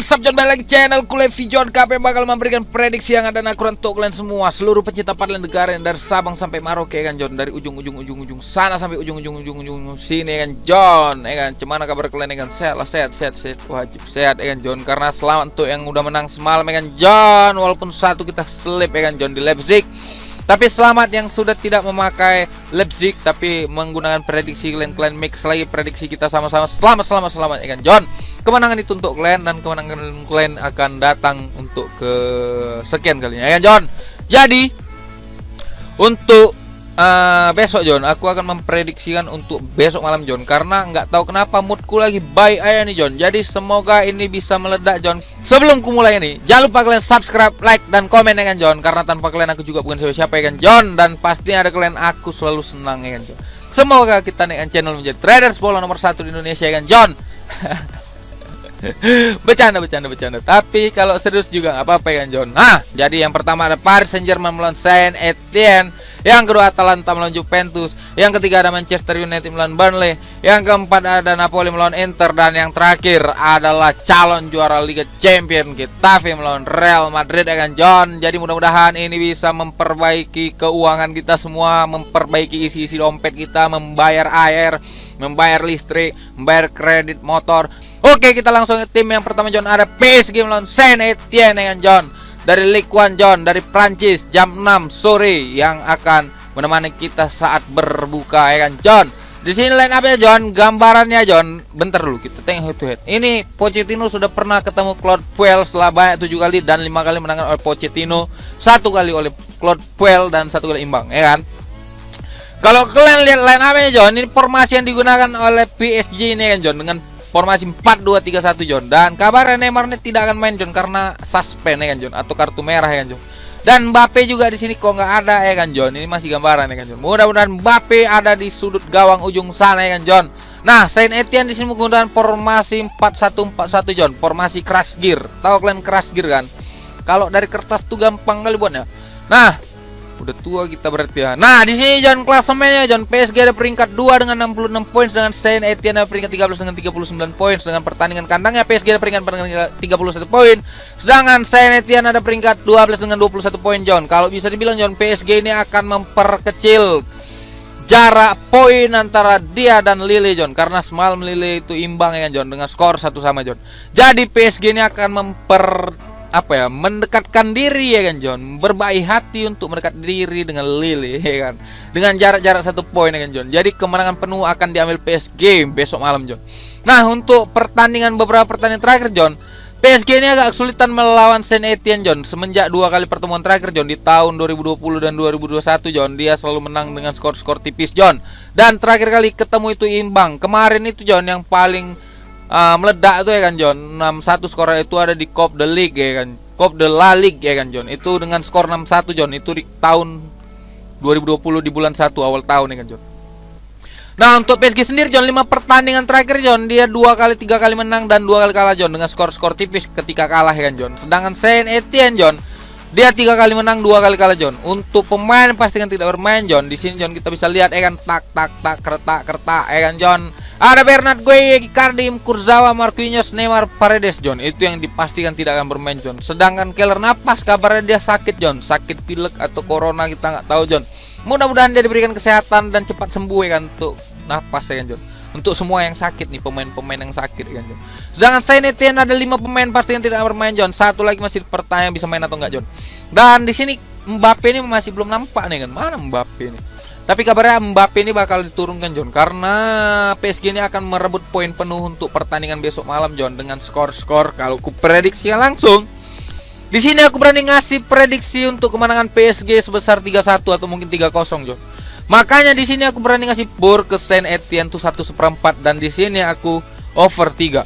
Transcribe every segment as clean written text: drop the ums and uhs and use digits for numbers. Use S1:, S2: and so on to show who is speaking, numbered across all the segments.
S1: What's up John, balik lagi channel Kulevi John KP bakal memberikan prediksi yang ada akurat untuk kalian semua, seluruh pecinta Padland negara dari Sabang sampai Merauke kan John, dari ujung sana sampai ujung sini kan John, kan. Gimana kabar kalian kan? Sehat, wajib sehat kan John, karena selamat untuk yang udah menang semalam kan John, walaupun satu kita slip kan John di Leipzig. Tapi selamat yang sudah tidak memakai Leipzig tapi menggunakan prediksi kalian mix lagi prediksi kita sama-sama. Selamat ya kan John. Kemenangan itu untuk kalian dan kemenangan kalian akan datang untuk ke sekian kalinya ya kan John. Jadi untuk besok John, aku akan memprediksikan untuk besok malam John, karena nggak tahu kenapa moodku lagi baik aja nih John. Jadi semoga ini bisa meledak John. Sebelum ku mulai ini, jangan lupa kalian subscribe, like, dan komen ya kan John, karena tanpa kalian aku juga bukan siapa-siapa ya kan John. Dan pastinya ada kalian aku selalu senang ya kan John. Semoga kita naikkan channel menjadi traders bola nomor 1 di Indonesia ya kan John. Bercanda. Tapi kalau serius juga nggak apa-apa ya John. Nah, jadi yang pertama ada Paris Saint-Germain melawan Saint Etienne, yang kedua Atalanta melawan Juventus, yang ketiga ada Manchester United melawan Burnley, yang keempat ada Napoli melawan Inter, dan yang terakhir adalah calon juara Liga Champions Getafe melawan Real Madrid ya kan John. Jadi mudah-mudahan ini bisa memperbaiki keuangan kita semua, memperbaiki isi dompet kita, membayar air, membayar listrik, membayar kredit motor. Oke, kita langsung ke tim yang pertama John. Ada PSG melawan Saint Etienne ya kan John, dari Ligue 1 John, dari Prancis, jam 6 sore, yang akan menemani kita saat berbuka ya kan John. Di sini line up ya John, gambarannya John. Bentar dulu kita tengok head to head. Ini Pochettino sudah pernah ketemu Claude Puel setelah banyak 7 kali dan 5 kali menangkan oleh Pochettino, 1 kali oleh Claude Puel dan 1 kali imbang ya kan. Kalau kalian lihat line up ya John, ini formasi yang digunakan oleh PSG ini kan John, dengan formasi 4-2-3-1 John. Dan kabarnya Neymar ini tidak akan main John karena suspend ya kan John, atau kartu merah ya kan John. Dan Mbappe juga di sini kok nggak ada ya kan John. Ini masih gambaran ya kan John. Mudah-mudahan Mbappe ada di sudut gawang ujung sana ya kan John. Nah, Saint Etienne di sini menggunakan formasi 4-1-4-1 John, formasi crash gear. Tahu kalian crash gear kan? Kalau dari kertas tuh gampang kali buatnya. Nah, udah tua kita berarti ya. Nah, di sini John klasemennya John, PSG ada peringkat 2 dengan 66 poin, dengan Saint Etienne ada peringkat 13 dengan 39 poin. Dengan pertandingan kandangnya PSG ada peringkat 31 poin, sedangkan Saint Etienne ada peringkat 12 dengan 21 poin John. Kalau bisa dibilang John, PSG ini akan memperkecil jarak poin antara dia dan Lille John, karena semalam Lille itu imbang ya John, dengan skor 1-1 John. Jadi PSG ini akan mendekatkan diri ya kan John, berbaik hati untuk mendekat diri dengan Lille ya kan, dengan jarak 1 poin ya kan John. Jadi kemenangan penuh akan diambil PSG besok malam John. Nah, untuk beberapa pertandingan terakhir John, PSG ini agak kesulitan melawan Saint Etienne John. Semenjak 2 kali pertemuan terakhir John, di tahun 2020 dan 2021 John, dia selalu menang dengan skor-skor tipis John. Dan terakhir kali ketemu itu imbang. Kemarin itu John yang paling meledak itu ya kan John, 6-1 skornya itu ada di Coupe de Ligue ya kan, Coupe de la Ligue ya kan John. Itu dengan skor 6-1 John, itu di tahun 2020 di bulan 1 awal tahun ya kan John. Nah, untuk PSG sendiri John, 5 pertandingan terakhir John, dia 2 kali 3 kali menang dan 2 kali kalah John, dengan skor-skor tipis ketika kalah ya kan John. Sedangkan Saint Etienne John, dia 3 kali menang 2 kali kalah John. Untuk pemain pastikan tidak bermain John. Di sini John kita bisa lihat ya kan, tak kertak ya kan John. Ada Bernard Gueye, Icardi, Kurzawa, Marquinhos, Neymar, Paredes John. Itu yang dipastikan tidak akan bermain John. Sedangkan Keylor Navas kabarnya dia sakit John, sakit pilek atau corona, kita nggak tahu John. Mudah-mudahan dia diberikan kesehatan dan cepat sembuh ya kan, untuk Navas ya kan John. Untuk semua yang sakit nih, pemain-pemain yang sakit ya kan John. Sedangkan Saint Etienne ada 5 pemain pasti yang tidak bermain John. 1 lagi masih pertanyaan bisa main atau enggak John. Dan di sini Mbappe ini masih belum nampak nih kan. Mana Mbappe ini? Tapi kabarnya Mbappe ini bakal diturunkan John, karena PSG ini akan merebut poin penuh untuk pertandingan besok malam John, dengan skor-skor kalau aku prediksikan langsung. Di sini aku berani ngasih prediksi untuk kemenangan PSG sebesar 3-1 atau mungkin 3-0 John. Makanya di sini aku berani ngasih bor ke Saint Etienne tuh 1/4, dan di sini aku over 3.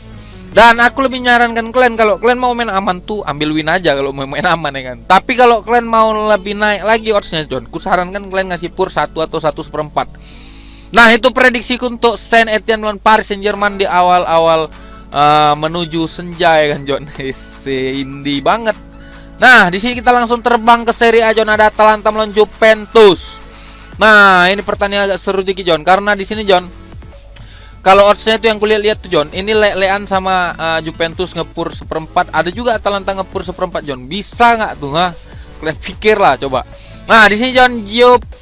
S1: Dan aku lebih nyarankan kalian, kalau kalian mau main aman tuh ambil win aja kalau mau main aman ya kan. Tapi kalau kalian mau lebih naik lagi oddsnya John, ku sarankan kalian ngasih pur 1 atau 1/4. Nah, itu prediksiku untuk Saint Etienne melawan Paris Saint-Germain di awal-awal menuju senja ya kan John. Indie banget. Nah, di sini kita langsung terbang ke Serie A John, ada Atalanta melawan Juventus. Nah, ini pertandingan agak seru dikit John, karena di sini John, Kalau oddsnya itu yang kulihat-lihat tuh John, ini le-lean sama Juventus ngepur seperempat, ada juga Atalanta ngepur seperempat John. Bisa nggak tuh, ha? Kalian pikir lah coba. Nah di sini John,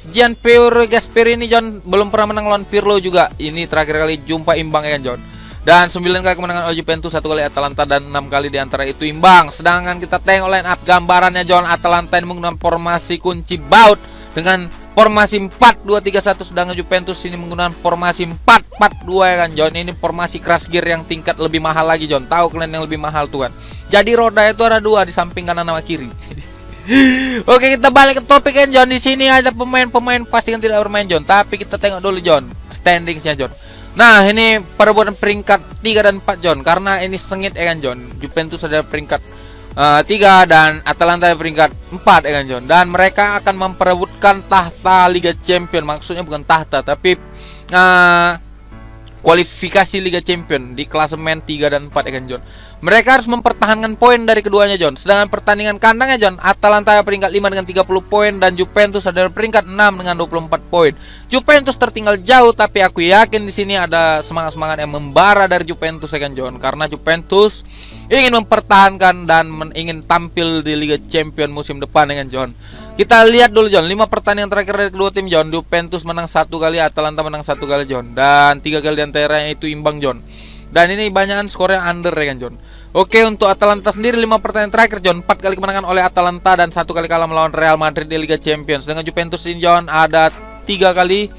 S1: Gianpiero Gasperini John belum pernah menang lawan Pirlo juga. Ini terakhir kali jumpa imbang ya kan John. Dan 9 kali kemenangan oleh Juventus, 1 kali Atalanta, dan 6 kali diantara itu imbang. Sedangkan kita tengok line up gambarannya John, Atalanta ini menggunakan formasi kunci baut dengan formasi 4-2-3-1, sedangkan Juventus ini menggunakan formasi 4-4-2 ya kan John. Ini formasi crash gear yang tingkat lebih mahal lagi John. Tahu kalian yang lebih mahal tuh kan. Jadi roda itu ada 2 di samping kanan sama kiri. Oke, kita balik ke topik kan John. Di sini ada pemain-pemain pasti yang tidak bermain John. Tapi kita tengok dulu John standingsnya John. Nah ini perebutan peringkat 3 dan 4 John. Karena ini sengit ya kan John. Juventus ada peringkat 3 dan Atalanta ada peringkat 4 ya kan John. Dan mereka akan memperebutkan tahta Liga Champion. Maksudnya bukan tahta tapi kualifikasi Liga Champion di klasemen 3 dan 4 ya kan John. Mereka harus mempertahankan poin dari keduanya John. Sedangkan pertandingan kandangnya John, Atalanta peringkat 5 dengan 30 poin dan Juventus ada peringkat 6 dengan 24 poin. Juventus tertinggal jauh, tapi aku yakin di sini ada semangat-semangat yang membara dari Juventus ya kan John. Karena Juventus ingin mempertahankan dan ingin tampil di Liga Champion musim depan ya kan John. Kita lihat dulu John, 5 pertandingan terakhir dari kedua tim John. Juventus menang 1 kali, Atalanta menang 1 kali John, dan 3 kali diantaranya itu imbang John. Dan ini banyakan skornya under ya kan John. Oke, untuk Atalanta sendiri 5 pertandingan terakhir John, 4 kali kemenangan oleh Atalanta dan 1 kali kalah melawan Real Madrid di Liga Champions. Dengan Juventus ini John ada 3 kali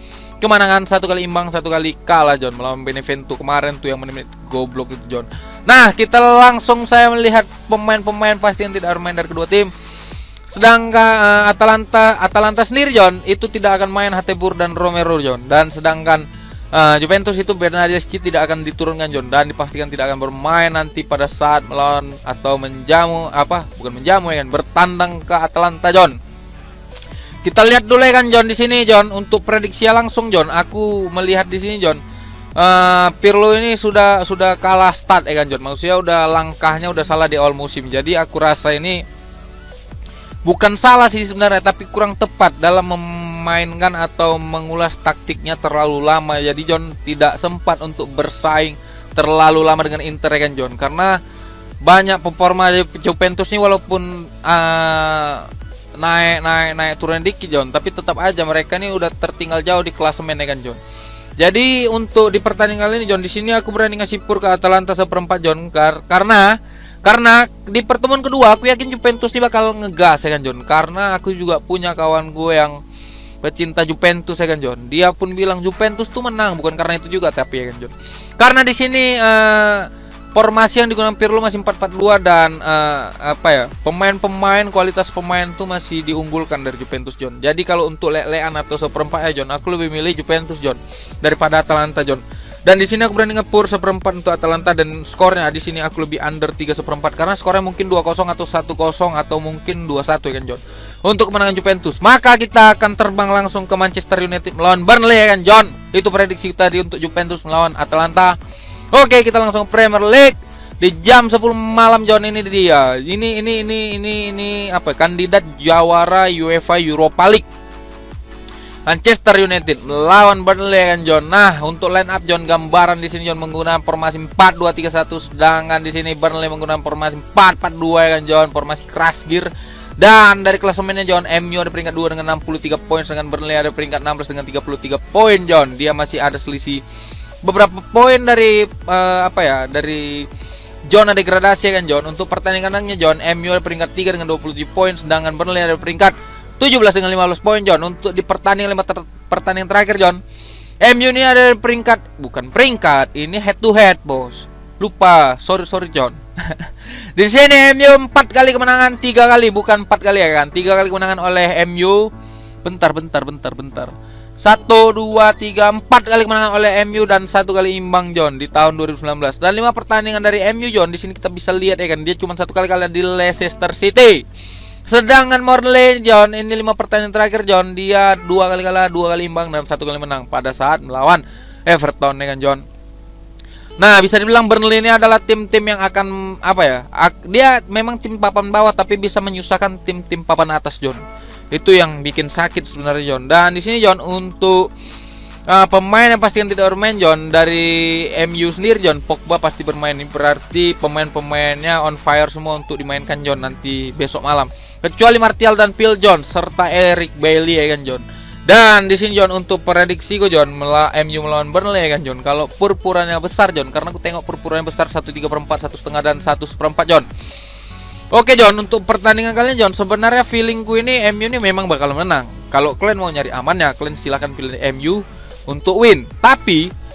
S1: kemenangan, 1 kali imbang, 1 kali kalah John melawan Benevento kemarin tuh yang menit goblok itu John. Nah, kita langsung saya melihat pemain-pemain pasti yang tidak bermain dari kedua tim. Sedangkan Atalanta sendiri John itu tidak akan main Hateboer dan Romero John. Dan sedangkan Juventus itu Bernardeschi tidak akan diturunkan John, dan dipastikan tidak akan bermain nanti pada saat melawan atau bertandang ke Atalanta John. Kita lihat dulu ya kan John di sini John, untuk prediksi langsung John, aku melihat di sini John, Pirlo ini sudah kalah start ya kan John. Maksudnya udah langkahnya udah salah di awal musim. Jadi aku rasa ini bukan salah sih sebenarnya, tapi kurang tepat dalam memainkan atau mengulas taktiknya terlalu lama. Jadi John tidak sempat untuk bersaing terlalu lama dengan Inter ya kan John. Karena banyak performa Juventus ini walaupun naik turun dikit John, tapi tetap aja mereka ini udah tertinggal jauh di klasemen ya kan John. Jadi untuk di pertandingan kali ini John, di sini aku berani ngasih pur ke Atalanta seperempat John, karena di pertemuan kedua aku yakin Juventus ini bakal ngegas ya kan John. Karena aku juga punya kawan gue yang pecinta Juventus ya kan John. Dia pun bilang Juventus tuh menang, bukan karena itu juga tapi ya kan John. Karena di sini formasi yang digunakan Pirlo masih 4-4-2 dan pemain-pemain kualitas pemain tuh masih diunggulkan dari Juventus John. Jadi kalau untuk le-lean atau seperempat ya John, aku lebih milih Juventus John daripada Atalanta John. Dan di sini aku berani ngepur seperempat untuk Atalanta, dan skornya di sini aku lebih under 3/4 karena skornya mungkin 2-0 atau 1-0 atau mungkin 2-1 ya kan John. Untuk kemenangan Juventus, maka kita akan terbang langsung ke Manchester United melawan Burnley ya kan John. Itu prediksi tadi untuk Juventus melawan Atalanta. Oke, kita langsung Premier League di jam 10 malam John. Ini dia. Ini kandidat jawara UEFA Europa League. Manchester United melawan Burnley kan John. Nah, untuk line up John, gambaran di sini John menggunakan formasi 4-2-3-1, sedangkan di sini Burnley menggunakan formasi 4-4-2 ya kan John, formasi crash gear. Dan dari klasemennya John, MU ada peringkat 2 dengan 63 poin, sedangkan Burnley ada peringkat 16 dengan 33 poin John. Dia masih ada selisih beberapa poin dari dari zona degradasi ya kan John. Untuk pertandingannya John, MU ada peringkat 3 dengan 27 poin, sedangkan Burnley ada peringkat 17 dengan 15 poin John. Untuk di pertandingan pertandingan terakhir John, MU ini ada bukan peringkat, ini head to head bos. Lupa, sorry John. Di sini MU 4 kali kemenangan, 3 kali bukan 4 kali ya kan. 3 kali kemenangan oleh MU. Bentar. 1, 2, 3, 4 kali kemenangan oleh MU dan 1 kali imbang John di tahun 2019. Dan 5 pertandingan dari MU John, di sini kita bisa lihat ya kan, dia cuma 1 kali kalah di Leicester City. Sedangkan Burnley John, ini 5 pertandingan terakhir John, dia 2 kali kalah, 2 kali imbang dan 1 kali menang pada saat melawan Everton ya kan John. Nah, bisa dibilang Burnley ini adalah tim-tim yang akan dia memang tim papan bawah tapi bisa menyusahkan tim-tim papan atas John. Itu yang bikin sakit sebenarnya John. Dan di sini John, untuk Pemain yang pasti yang tidak bermain John dari MU sendiri John, Pogba pasti bermain. Ini berarti pemain-pemainnya on fire semua untuk dimainkan John nanti besok malam. Kecuali Martial dan Phil Jones serta Eric Bailly ya kan John. Dan di sini John untuk prediksi gue John MU melawan Burnley ya kan John. Kalau purpurannya besar John, karena aku tengok purpurannya besar 1/3/4, 1/2 dan 1/4 John. Oke John, untuk pertandingan kali ini John, sebenarnya feeling gue ini MU ini memang bakal menang. Kalau kalian mau nyari amannya, kalian silahkan pilih MU untuk win. Tapi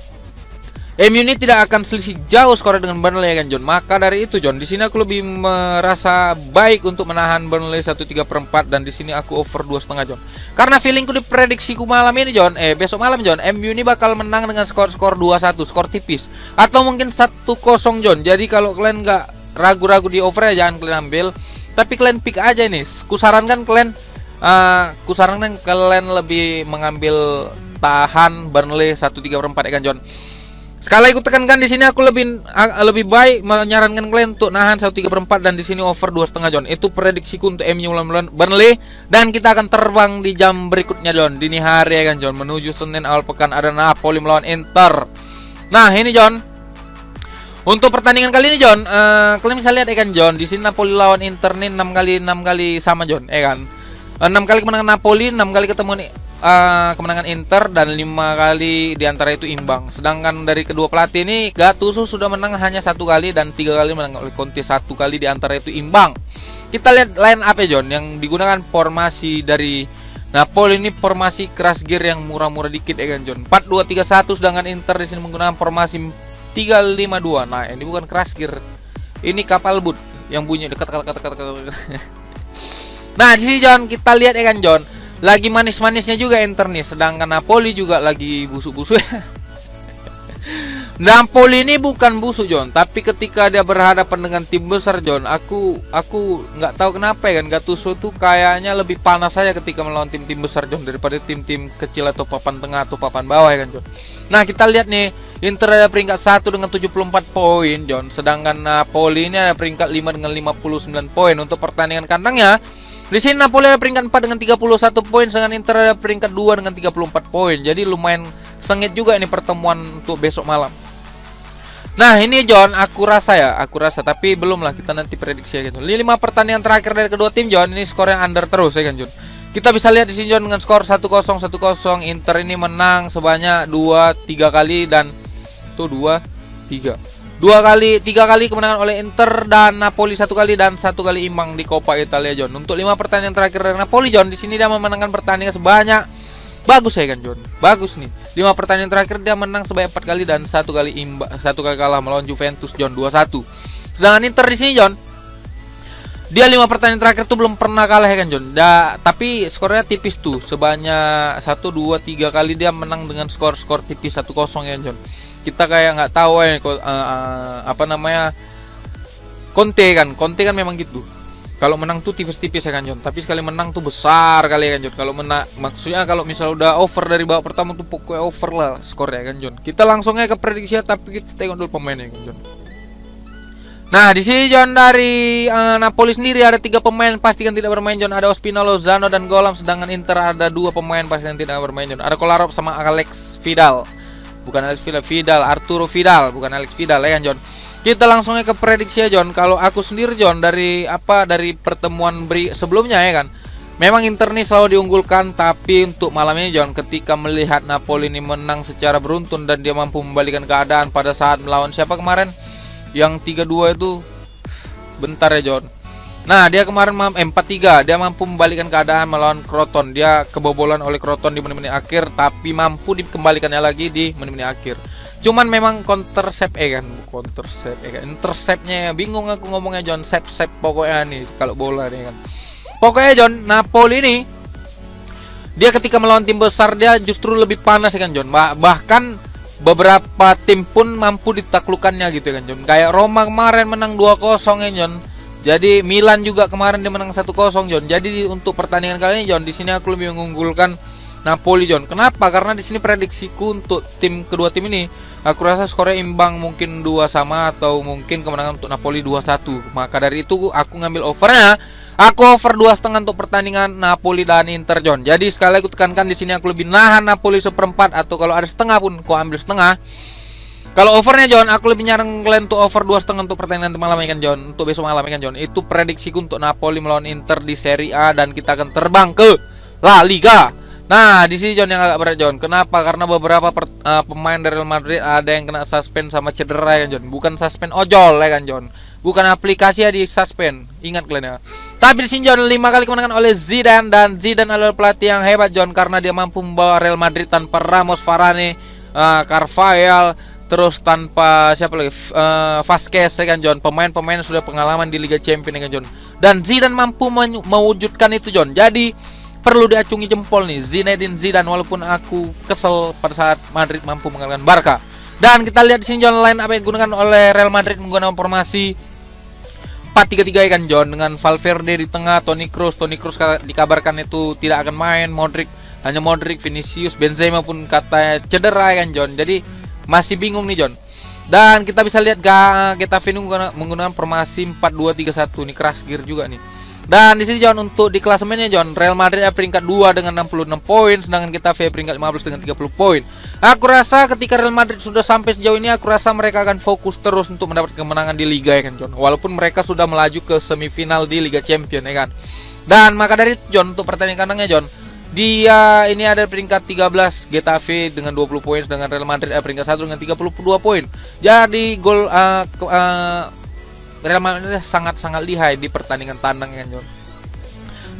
S1: MU ini tidak akan selisih jauh skor dengan Burnley ya kan John. Maka dari itu John, di sini aku lebih merasa baik untuk menahan Burnley 1/3/4 dan di sini aku over 2,5 John. Karena feelingku di prediksiku malam ini John, besok malam John, MU ini bakal menang dengan skor 2-1, skor tipis atau mungkin 1-0 John. Jadi kalau kalian nggak ragu-ragu di over ya jangan kalian ambil, tapi kalian pick aja nih. Kusarankan kalian lebih mengambil tahan Burnley 1/3/4 ya kan John. Sekali lagi aku tekankan di sini aku lebih baik menyarankan kalian untuk nahan 1/3/4 dan di sini over 2,5 John. Itu prediksiku untuk MU melawan Burnley dan kita akan terbang di jam berikutnya John, dini hari ya kan John, menuju Senin awal pekan ada Napoli melawan Inter. Nah, ini John. Untuk pertandingan kali ini John, kalian bisa lihat ya kan John, di sini Napoli lawan Inter nih 6 kali sama John, ya kan. 6 kali kemenangan Napoli, 6 kali ketemu nih kemenangan Inter dan 5 kali diantara itu imbang. Sedangkan dari kedua pelatih ini Gattuso sudah menang hanya 1 kali dan 3 kali menang oleh Conte, 1 kali diantara itu imbang. Kita lihat line up ya John, yang digunakan formasi dari Napoli ini formasi keras gear yang murah-murah dikit ya kan John. 4-2-3-1, sedangkan Inter di sini menggunakan formasi 3-5-2. Nah, ini bukan keras gear. Ini kapal boot yang bunyi dekat. Nah, di sini John kita lihat ya kan John, lagi manis-manisnya juga Inter nih, sedangkan Napoli juga lagi busuk-busuk. Napoli ini bukan busuk John, tapi ketika dia berhadapan dengan tim besar John, aku nggak tahu kenapa ya kan, Gattuso tuh kayaknya lebih panas saja ketika melawan tim-tim besar John daripada tim-tim kecil atau papan tengah atau papan bawah ya kan John. Nah, kita lihat nih, Inter ada peringkat 1 dengan 74 poin John, sedangkan Napoli ini ada peringkat 5 dengan 59 poin. Untuk pertandingan kandangnya di sini Napoli ada peringkat 4 dengan 31 poin, sedangkan Inter ada peringkat 2 dengan 34 poin. Jadi lumayan sengit juga ini pertemuan untuk besok malam. Nah, ini John, aku rasa, tapi belum lah, kita nanti prediksi ya gitu. 5 pertandingan terakhir dari kedua tim John, ini skor yang under terus ya kan John. Kita bisa lihat di sini John dengan skor 1-0 1-0. Inter ini menang sebanyak 2-3 kali dan tuh 3 kali kemenangan oleh Inter dan Napoli 1 kali dan 1 kali imbang di Coppa Italia John. Untuk 5 pertandingan terakhir dari Napoli John, di sini dia memenangkan pertandingan sebanyak, bagus ya kan John, bagus nih. 5 pertandingan terakhir dia menang sebanyak 4 kali dan 1 kali imbang, 1 kali kalah melawan Juventus John 2-1. Sedangkan Inter di sini John, dia 5 pertandingan terakhir tuh belum pernah kalah ya kan John. Tapi skornya tipis tuh, sebanyak 1, 2, 3 kali dia menang dengan skor tipis 1-0 ya John. Kita kayak nggak tahu Conte kan memang gitu. Kalau menang tuh tipis-tipis ya kan John, tapi sekali menang tuh besar kali ya kan John. Kalau maksudnya kalau misal udah over dari babak pertama tuh pokoknya over lah skornya kan John. Kita langsung aja ke prediksi, tapi kita tengok dulu pemainnya kan John. Nah, di sini John dari Napoli sendiri ada 3 pemain pastikan tidak bermain John. Ada Ospina, Lozano dan Golam, sedangkan Inter ada 2 pemain pastikan tidak bermain John. Ada Kolarov sama Alex Vidal. Bukan Alex Vidal, Arturo Vidal, bukan Alex Vidal ya kan John. Kita langsung ke prediksi ya John. Kalau aku sendiri John, dari pertemuan sebelumnya ya kan, memang Inter nih selalu diunggulkan, tapi untuk malam ini John, ketika melihat Napoli ini menang secara beruntun dan dia mampu membalikan keadaan pada saat melawan siapa kemarin yang 3-2 itu, bentar ya John. Nah, dia kemarin 4-3, dia mampu membalikan keadaan melawan Crotone. Dia kebobolan oleh Crotone di menit-menit akhir, tapi mampu dikembalikannya lagi di menit-menit akhir. Cuman memang interceptnya bingung aku ngomongnya John, sep pokoknya nih kalau bola nih kan. Pokoknya John, Napoli ini dia ketika melawan tim besar dia justru lebih panas ya kan John. Bahkan beberapa tim pun mampu ditaklukkannya gitu kan John. Kayak Roma kemarin menang 2-0 ya John. Jadi Milan juga kemarin dia menang 1-0 John. Jadi untuk pertandingan kali ini John, di sini aku lebih mengunggulkan Napoli John. Kenapa? Karena di sini prediksiku untuk kedua tim ini, aku rasa skornya imbang, mungkin 2 sama atau mungkin kemenangan untuk Napoli 2-1. Maka dari itu aku ngambil overnya. Aku over 2,5 untuk pertandingan Napoli dan Inter John. Jadi sekali aku tekankan di sini aku lebih nahan Napoli 1/4, atau kalau ada setengah pun aku ambil setengah. Kalau overnya John, aku lebih nyaran kalian untuk over 2,5 untuk pertandingan malam ya kan John. Untuk besok malam ya kan John. Itu prediksiku untuk Napoli melawan Inter di Serie A, dan kita akan terbang ke La Liga. Nah, di sini John yang agak berat John. Kenapa? Karena beberapa pemain dari Real Madrid ada yang kena suspend sama cedera ya kan John. Bukan suspend ojol ya kan John. Bukan aplikasi ya, di suspend. Ingat kalian ya. Tapi di sini John 5 kali kemenangan oleh Zidane, dan Zidane adalah pelatih yang hebat John, karena dia mampu membawa Real Madrid tanpa Ramos, Varane, Carvajal, terus tanpa siapa lagi, Vasquez ya kan John. Pemain-pemain sudah pengalaman di Liga Champions ya kan John. Dan Zidane mampu mewujudkan itu John. Jadi perlu diacungi jempol nih Zinedine Zidane, walaupun aku kesel pada saat Madrid mampu mengalahkan Barca. Dan kita lihat di sini John, line up yang digunakan oleh Real Madrid menggunakan formasi 4-3-3 ya kan John, dengan Valverde di tengah, Toni Kroos dikabarkan itu tidak akan main, hanya Modric, Vinicius, Benzema pun katanya cedera ya kan John. Jadi masih bingung nih John. Dan kita bisa lihat Getafe menggunakan formasi 4-2-3-1 nih, keras gear juga nih. Dan di sini John, untuk di klasemennya John, Real Madrid peringkat 2 dengan 66 poin, sedangkan Getafe peringkat 15 dengan 30 poin. Aku rasa ketika Real Madrid sudah sampai sejauh ini, aku rasa mereka akan fokus terus untuk mendapat kemenangan di Liga ya kan John. Walaupun mereka sudah melaju ke semifinal di Liga Champions ya kan. Dan maka dari itu John, untuk pertandingan kandangnya John, dia ini ada peringkat 13 Getafe dengan 20 poin, sedangkan Real Madrid peringkat 1 dengan 32 poin. Jadi gol Real Madrid sangat-sangat lihai di pertandingan tandang ya kan John.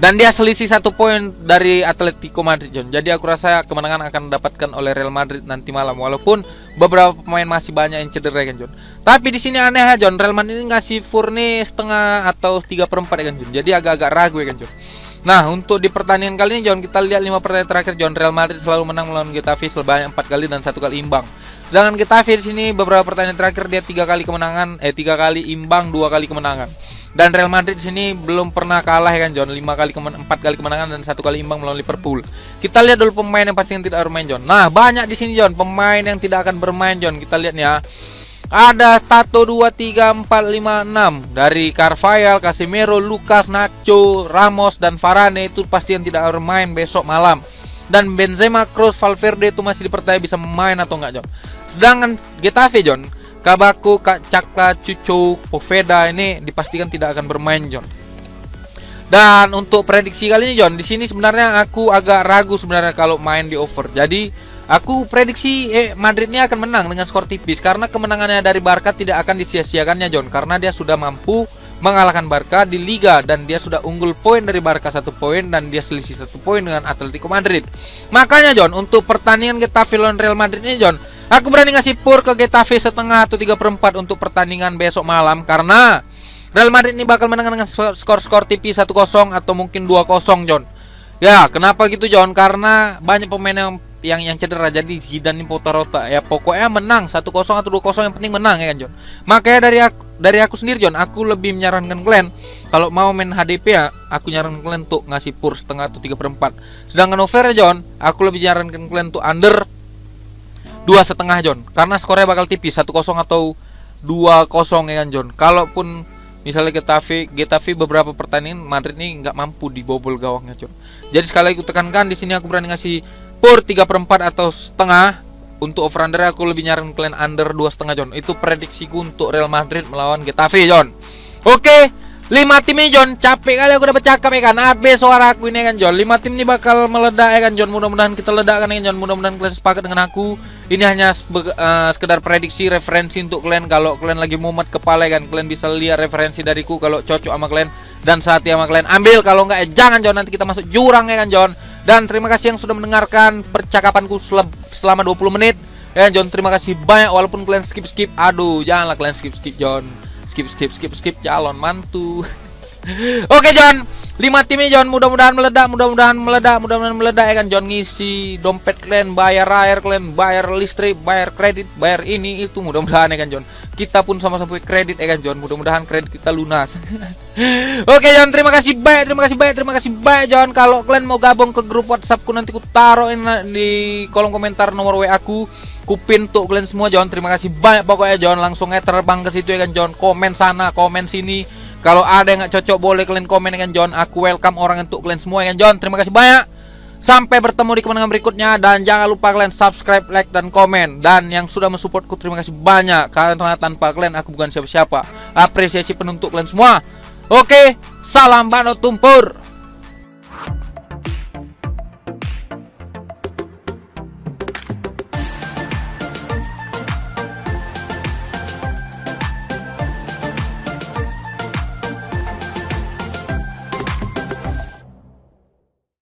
S1: Dan dia selisih 1 poin dari Atletico Madrid John. Jadi aku rasa kemenangan akan didapatkan oleh Real Madrid nanti malam, walaupun beberapa pemain masih banyak yang cedera kan John. Tapi di sini aneh ya John, Real Madrid ini ngasih Furni setengah atau 3/4 ya kan John. Jadi agak-agak ragu ya kan John. Nah, untuk di pertandingan kali ini John, kita lihat 5 pertandingan terakhir John, Real Madrid selalu menang melawan Getafe sebanyak 4 kali dan 1 kali imbang. Sedangkan Getafe di sini beberapa pertandingan terakhir dia 3 kali kemenangan, 3 kali imbang, 2 kali kemenangan. Dan Real Madrid di sini belum pernah kalah ya kan John, 4 kali kemenangan dan 1 kali imbang melawan Liverpool. Kita lihat dulu pemain yang pasti yang tidak bermain John. Nah, banyak di sini John pemain yang tidak akan bermain John. Kita lihat ya. Ada 1, 2, 3, 4, 5, 6 dari Carvajal, Casemiro, Lucas, Nacho, Ramos, dan Varane itu pasti yang tidak bermain besok malam. Dan Benzema, Kroos, Valverde itu masih dipercaya bisa main atau enggak John. Sedangkan Getafe John, Kabako, Cakla, Cucu, Poveda ini dipastikan tidak akan bermain John. Dan untuk prediksi kali ini John, di sini sebenarnya aku agak ragu sebenarnya kalau main di over. Jadi aku prediksi Madrid ini akan menang dengan skor tipis, karena kemenangannya dari Barca tidak akan disia-siakannya John, karena dia sudah mampu mengalahkan Barca di Liga, dan dia sudah unggul poin dari Barca 1 poin, dan dia selisih 1 poin dengan Atletico Madrid. Makanya John, untuk pertandingan Getafe lawan Real Madrid ini John, aku berani ngasih pur ke Getafe setengah atau 3/4 untuk pertandingan besok malam, karena Real Madrid ini bakal menang dengan skor tipis 1-0 atau mungkin 2-0 John. Ya, kenapa gitu John? Karena banyak pemain yang cedera, jadi Zidane ini putar otak ya, pokoknya menang 1-0 atau 2-0, yang penting menang ya kan John. Makanya dari aku sendiri John, aku lebih menyarankan kalian kalau mau main HDP ya, aku nyarankan kalian untuk ngasih pur setengah atau 3/4. Sedangkan over ya John, aku lebih nyarankan kalian untuk under 2,5 John, karena skornya bakal tipis 1-0 atau 2-0 ya kan John. Kalaupun misalnya Getafe beberapa pertandingan Madrid ini nggak mampu dibobol gawangnya John. Jadi sekali lagi aku tekankan di sini, aku berani ngasih pur 3/4 atau setengah. Untuk over under aku lebih nyaran kalian under 2,5 John. Itu prediksiku untuk Real Madrid melawan Getafe John. Oke, 5 tim ini John, capek kali aku udah bercakap ya kan. Habis suara aku ini kan John. 5 tim ini bakal meledak ya kan John. Mudah-mudahan kita ledakkan ya John. Mudah-mudahan kalian sepakat dengan aku. Ini hanya sekedar prediksi, referensi untuk kalian. Kalau kalian lagi mumet kepala ya kan, kalian bisa lihat referensi dariku. Kalau cocok sama kalian dan saat sama kalian ambil, kalau enggak jangan John, nanti kita masuk jurang ya kan John. Dan terima kasih yang sudah mendengarkan percakapanku selama 20 menit ya John. Terima kasih banyak, walaupun kalian skip. Aduh, janganlah kalian skip John. Skip calon mantu. Oke John, 5 tim ini John, mudah-mudahan meledak ya kan John. Ngisi dompet kalian, bayar air kalian, bayar listrik, bayar kredit, bayar ini itu, mudah-mudahan ya kan John. kita pun sama-sama kredit ya kan John. Mudah-mudahan kredit kita lunas. Oke John, terima kasih banyak John. Kalau kalian mau gabung ke grup WhatsAppku, nanti ku taruhin di kolom komentar nomor WA aku. Kupin tuh kalian semua John. Terima kasih banyak pokoknya John. Langsung aja terbang ke situ ya kan John. Komen sana, komen sini. Kalau ada yang nggak cocok boleh kalian komen ya kan John. Aku welcome orang untuk kalian semua ya kan John. Terima kasih banyak. Sampai bertemu di kemenangan berikutnya. Dan jangan lupa kalian subscribe, like, dan komen. Dan yang sudah mensupportku terima kasih banyak. Karena tanpa kalian aku bukan siapa-siapa. Apresiasi penuh untuk kalian semua. Oke, salam Bano Tumpur.